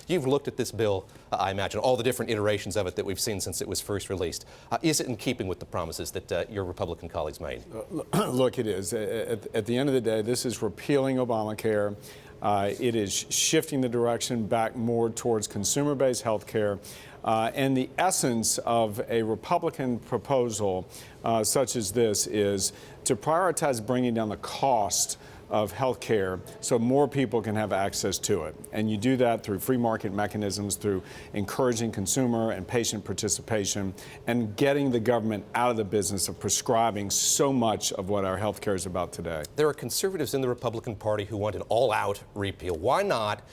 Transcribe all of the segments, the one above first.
You've looked at this bill, I imagine, all the different iterations of it that we've seen since it was first released. Is it in keeping with the promises that your Republican colleagues made? Look, it is. At the end of the day, this is repealing Obamacare. It is shifting the direction back more towards consumer-based health care. And the essence of a Republican proposal such as this is to prioritize bringing down the cost of health care so more people can have access to it. And you do that through free market mechanisms, through encouraging consumer and patient participation, and getting the government out of the business of prescribing so much of what our health care is about today. There are conservatives in the Republican Party who want an all-out repeal. Why not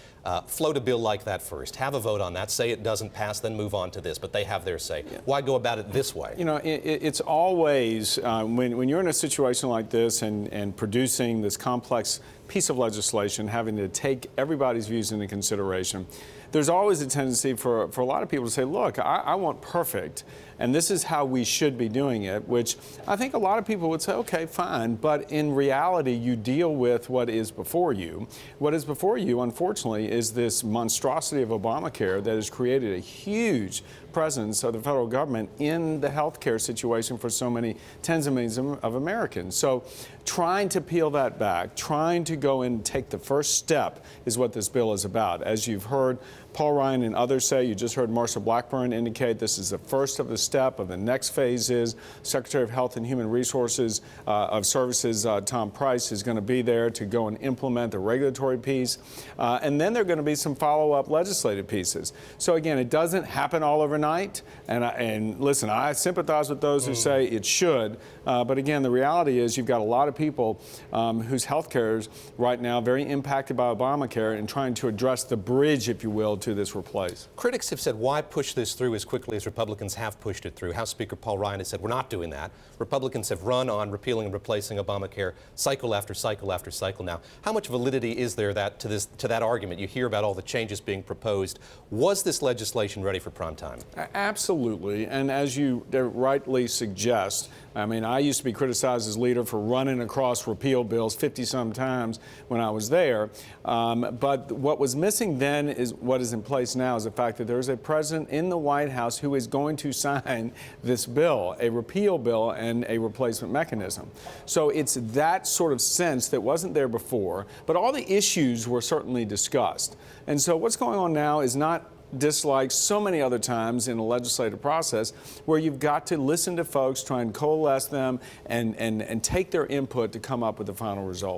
float a bill like that first, have a vote on that, say it doesn't pass, then move on to this, but they have their say. Yeah. Why go about it this way? You know, it's always, when you're in a situation like this and producing this complex piece of legislation, having to take everybody's views into consideration, there's always a tendency for a lot of people to say, look, I want perfect, and this is how we should be doing it, which I think a lot of people would say, okay, fine, but in reality, you deal with what is before you. What is before you, unfortunately, is this monstrosity of Obamacare that has created a huge presence of the federal government in the healthcare situation for so many tens of millions of Americans. So trying to peel that back, trying to go and take the first step is what this bill is about. As you've heard Paul Ryan and others say, you just heard Marsha Blackburn indicate this is the first of the step of the next phase is Secretary of Health and Human Resources of Services, Tom Price, is going to be there to go and implement the regulatory piece. And then there are going to be some follow-up legislative pieces. So again, it doesn't happen all overnight. And listen, I sympathize with those who say it should. But again, the reality is you've got a lot of people whose health care is right now very impacted by Obamacare and trying to address the bridge, if you will, to this replace. Critics have said, why push this through as quickly as Republicans have pushed it through? House Speaker Paul Ryan has said, we're not doing that. Republicans have run on repealing and replacing Obamacare cycle after cycle after cycle now. How much validity is there to that argument? You hear about all the changes being proposed. Was this legislation ready for prime time? Absolutely. And as you rightly suggest, I mean, I used to be criticized as leader for running across repeal bills 50-some times when I was there. But what was missing then is what is in place now is the fact that there is a president in the White House who is going to sign this bill, a repeal bill and a replacement mechanism. So it's that sort of sense that wasn't there before, but all the issues were certainly discussed. And so what's going on now is not dislike so many other times in a legislative process where you've got to listen to folks, try and coalesce them and take their input to come up with the final result.